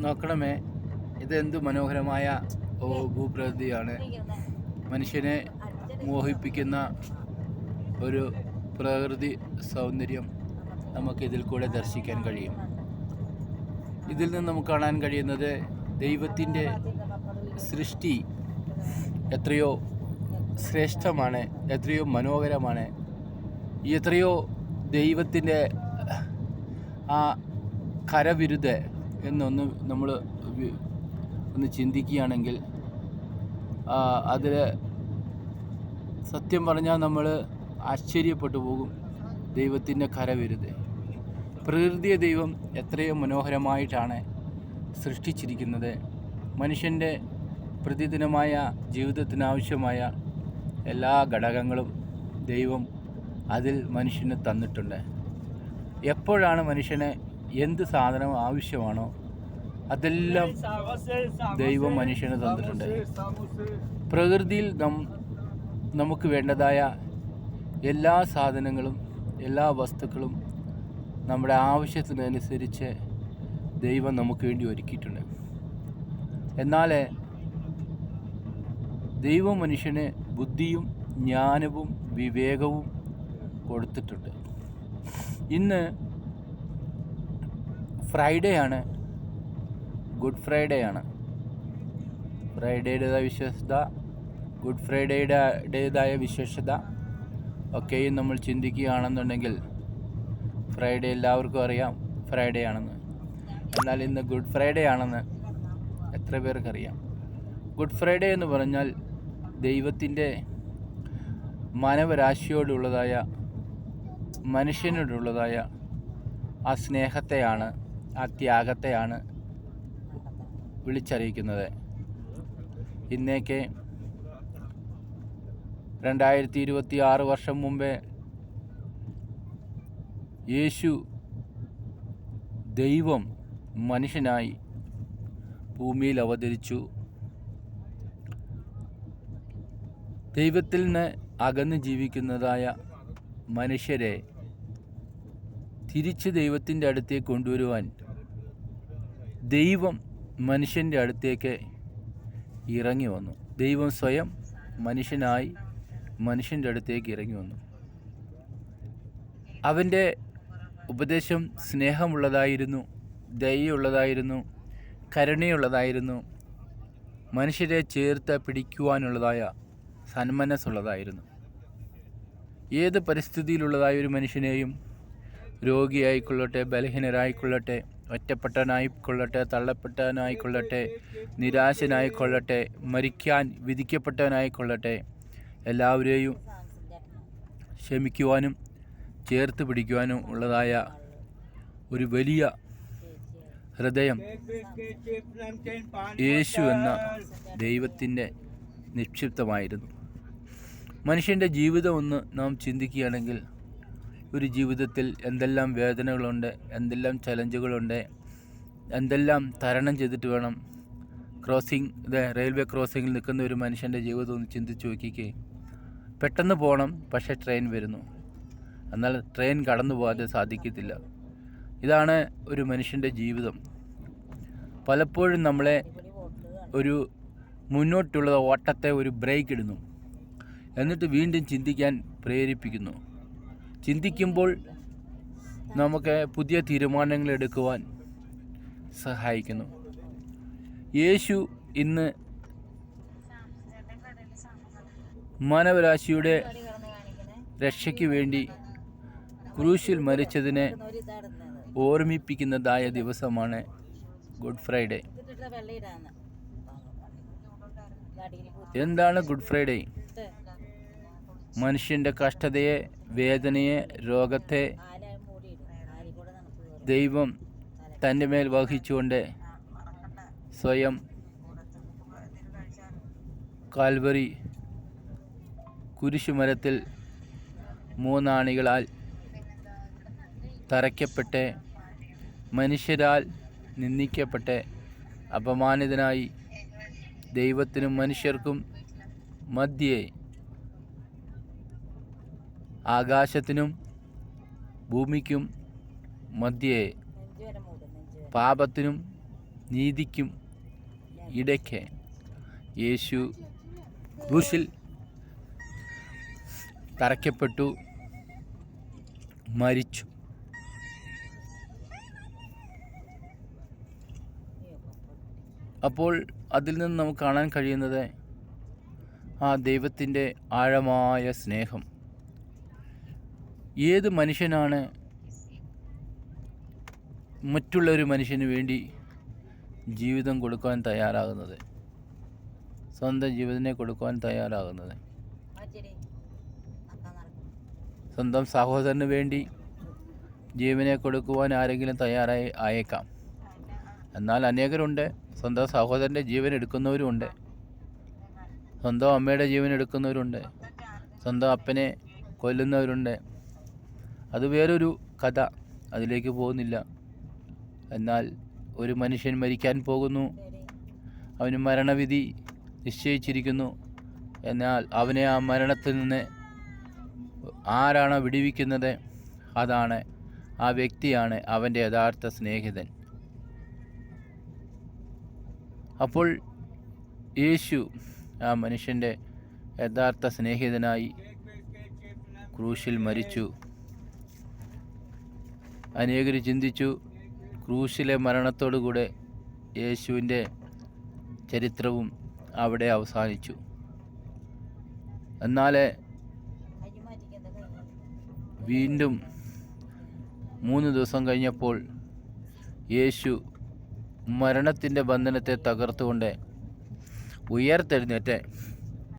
നോക്കണമേ, ഇതെന്ത് മനോഹരമായ ഭൂപ്രകൃതിയാണ്. മനുഷ്യനെ മോഹിപ്പിക്കുന്ന ഒരു പ്രകൃതി സൗന്ദര്യം നമുക്കിതിൽ കൂടെ ദർശിക്കാൻ കഴിയും. ഇതിൽ നിന്ന് നമുക്ക് കാണാൻ കഴിയുന്നത് ദൈവത്തിൻ്റെ സൃഷ്ടി എത്രയോ ശ്രേഷ്ഠമാണ്, എത്രയോ മനോഹരമാണ്. എത്രയോ ദൈവത്തിൻ്റെ ആ കരവിരുത് എന്നൊന്ന് നമ്മൾ ഒന്ന് ചിന്തിക്കുകയാണെങ്കിൽ അതിൽ സത്യം പറഞ്ഞാൽ നമ്മൾ ആശ്ചര്യപ്പെട്ടു പോകും. ദൈവത്തിൻ്റെ കരവിരുത്, പ്രകൃതിയെ ദൈവം എത്രയോ മനോഹരമായിട്ടാണ് സൃഷ്ടിച്ചിരിക്കുന്നത്. മനുഷ്യൻ്റെ പ്രതിദിനമായ ജീവിതത്തിനാവശ്യമായ എല്ലാ ഘടകങ്ങളും ദൈവം അതിൽ മനുഷ്യന് തന്നിട്ടുണ്ട്. എപ്പോഴാണ് മനുഷ്യന് എന്ത് സാധനം ആവശ്യമാണോ അതെല്ലാം ദൈവം മനുഷ്യന് തന്നിട്ടുണ്ട്. പ്രകൃതിയിൽ നമുക്ക് വേണ്ടതായ എല്ലാ സാധനങ്ങളും എല്ലാ വസ്തുക്കളും നമ്മുടെ ആവശ്യത്തിനനുസരിച്ച് ദൈവം നമുക്ക് വേണ്ടി ഒരുക്കിയിട്ടുണ്ട്. എന്നാൽ ദൈവം മനുഷ്യന് ബുദ്ധിയും ജ്ഞാനവും വിവേകവും കൊടുത്തിട്ടുണ്ട്. ഇന്ന് ഫ്രൈഡേ ആണ്, ഗുഡ് ഫ്രൈഡേ ആണ്. ഫ്രൈഡേയുടേതായ വിശേഷത, ഗുഡ് ഫ്രൈഡേയുടേതായ വിശേഷത ഒക്കെയും നമ്മൾ ചിന്തിക്കുകയാണെന്നുണ്ടെങ്കിൽ ഫ്രൈഡേ എല്ലാവർക്കും അറിയാം ഫ്രൈഡേ ആണെന്ന്. എന്നാൽ ഇന്ന് ഗുഡ് ഫ്രൈഡേ ആണെന്ന് എത്ര പേർക്കറിയാം? ഗുഡ് ഫ്രൈഡേ എന്ന് പറഞ്ഞാൽ ദൈവത്തിൻ്റെ മാനവരാശിയോടുള്ളതായ, മനുഷ്യനോടുള്ളതായ ആ സ്നേഹത്തെയാണ്, ആ ത്യാഗത്തെയാണ് വിളിച്ചറിയിക്കുന്നത്. ഇന്നേക്ക് 2026 വർഷം മുമ്പേ യേശു ദൈവം മനുഷ്യനായി ഭൂമിയിൽ അവതരിച്ചു. ദൈവത്തിൽ നിന്ന് അകന്ന് ജീവിക്കുന്നതായ മനുഷ്യരെ തിരിച്ച് ദൈവത്തിൻ്റെ അടുത്തേക്ക് കൊണ്ടുവരുവാൻ ദൈവം മനുഷ്യൻ്റെ അടുത്തേക്ക് ഇറങ്ങി വന്നു. ദൈവം സ്വയം മനുഷ്യനായി മനുഷ്യൻ്റെ അടുത്തേക്ക് ഇറങ്ങി വന്നു. അവൻ്റെ ഉപദേശം സ്നേഹമുള്ളതായിരുന്നു, ദയയുള്ളതായിരുന്നു, കരുണയുള്ളതായിരുന്നു, മനുഷ്യരെ ചേർത്ത് പിടിക്കുവാനുള്ളതായ സന്മനസ്സുള്ളതായിരുന്നു. ഏത് പരിസ്ഥിതിയിലുള്ളതായ ഒരു മനുഷ്യനെയും, രോഗിയായിക്കൊള്ളട്ടെ, ബലഹീനരായിക്കൊള്ളട്ടെ, ഒറ്റപ്പെട്ടവനായിക്കൊള്ളട്ടെ, തള്ളപ്പെട്ടവനായിക്കൊള്ളട്ടെ, നിരാശനായിക്കൊള്ളട്ടെ, മരിക്കാൻ വിധിക്കപ്പെട്ടവനായിക്കൊള്ളട്ടെ, എല്ലാവരെയും ക്ഷമിക്കുവാനും ചേർത്ത് പിടിക്കുവാനും ഉള്ളതായ ഒരു വലിയ ഹൃദയം യേശു എന്ന ദൈവത്തിൻ്റെ നിക്ഷിപ്തമായിരുന്നു. മനുഷ്യൻ്റെ ജീവിതം ഒന്ന് നാം ചിന്തിക്കുകയാണെങ്കിൽ, ഒരു ജീവിതത്തിൽ എന്തെല്ലാം വേദനകളുണ്ട്, എന്തെല്ലാം ചലഞ്ചുകളുണ്ട്, എന്തെല്ലാം തരണം ചെയ്തിട്ട് വേണം റെയിൽവേ ക്രോസിങ്ങിൽ നിൽക്കുന്ന ഒരു മനുഷ്യൻ്റെ ജീവിതം ഒന്ന് ചിന്തിച്ച് നോക്കിക്കേ. പെട്ടെന്ന് പോകണം, പക്ഷേ ട്രെയിൻ വരുന്നു. എന്നാൽ ട്രെയിൻ കടന്നു പോകാതെ സാധിക്കത്തില്ല. ഇതാണ് ഒരു മനുഷ്യൻ്റെ ജീവിതം. പലപ്പോഴും നമ്മളെ ഒരു മുന്നോട്ടുള്ള ഓട്ടത്തെ ഒരു ബ്രേക്ക് ഇടുന്നു, എന്നിട്ട് വീണ്ടും ചിന്തിക്കാൻ പ്രേരിപ്പിക്കുന്നു. ചിന്തിക്കുമ്പോൾ നമുക്ക് പുതിയ തീരുമാനങ്ങൾ എടുക്കുവാൻ സഹായിക്കുന്നു. യേശു ഇന്ന് മാനവരാശിയുടെ രക്ഷയ്ക്ക് വേണ്ടി ക്രൂശിൽ മരിച്ചതിനെ ഓർമ്മിപ്പിക്കുന്നതായ ദിവസമാണ് ഗുഡ് ഫ്രൈഡേ. എന്താണ് ഗുഡ് ഫ്രൈഡേ? മനുഷ്യൻ്റെ കഷ്ടതയെ, വേദനയെ, രോഗത്തെ ദൈവം തൻ്റെ മേൽ വഹിച്ചുകൊണ്ട് സ്വയം കാൽവറി കുരിശുമരത്തിൽ 3 ആണികളാൽ തറയ്ക്കപ്പെട്ട്, മനുഷ്യരാൽ നിന്ദിക്കപ്പെട്ട്, അപമാനിതനായി ദൈവത്തിനും മനുഷ്യർക്കും മധ്യേ, ആകാശത്തിനും ഭൂമിക്കും മധ്യേ, പാപത്തിനും നീതിക്കും ഇടയ്ക്ക് യേശു ക്രൂശിൽ തറയ്ക്കപ്പെട്ടു, മരിച്ചു. അപ്പോൾ അതിൽ നിന്ന് നമുക്ക് കാണാൻ കഴിയുന്നത് ആ ദൈവത്തിൻ്റെ ആഴമായ സ്നേഹം. ഏത് മനുഷ്യനാണ് മറ്റുള്ളൊരു മനുഷ്യന് വേണ്ടി ജീവിതം കൊടുക്കാൻ തയ്യാറാകുന്നത്, സ്വന്തം ജീവിതത്തിനെ കൊടുക്കാൻ തയ്യാറാകുന്നത്? സ്വന്തം സഹോദരന് വേണ്ടി ജീവനെ കൊടുക്കുവാൻ ആരെങ്കിലും തയ്യാറായി ആയേക്കാം. എന്നാൽ അനേകരുണ്ട് സ്വന്തം സഹോദരൻ്റെ ജീവൻ എടുക്കുന്നവരുമുണ്ട്, സ്വന്തം അമ്മയുടെ ജീവൻ എടുക്കുന്നവരുണ്ട്, സ്വന്തം അപ്പനെ കൊല്ലുന്നവരുണ്ട്. അത് വേറൊരു കഥ, അതിലേക്ക് പോകുന്നില്ല. എന്നാൽ ഒരു മനുഷ്യൻ മരിക്കാൻ പോകുന്നു, അവന് മരണവിധി നിശ്ചയിച്ചിരിക്കുന്നു. എന്നാൽ അവനെ ആ മരണത്തിൽ നിന്ന് ആരാണോ വിടുവിക്കുന്നത്, അതാണ്, ആ വ്യക്തിയാണ് അവൻ്റെ യഥാർത്ഥ സ്നേഹിതൻ. അപ്പോൾ യേശു ആ മനുഷ്യൻ്റെ യഥാർത്ഥ സ്നേഹിതനായി ക്രൂശിൽ മരിച്ചു. അനേകർ ചിന്തിച്ചു ക്രൂശിലെ മരണത്തോടുകൂടെ യേശുവിൻ്റെ ചരിത്രവും അവിടെ അവസാനിച്ചു. എന്നാൽ വീണ്ടും 3 ദിവസം കഴിഞ്ഞപ്പോൾ യേശു മരണത്തിൻ്റെ ബന്ധനത്തെ തകർത്തുകൊണ്ട് ഉയർത്തെഴുന്നേറ്റ്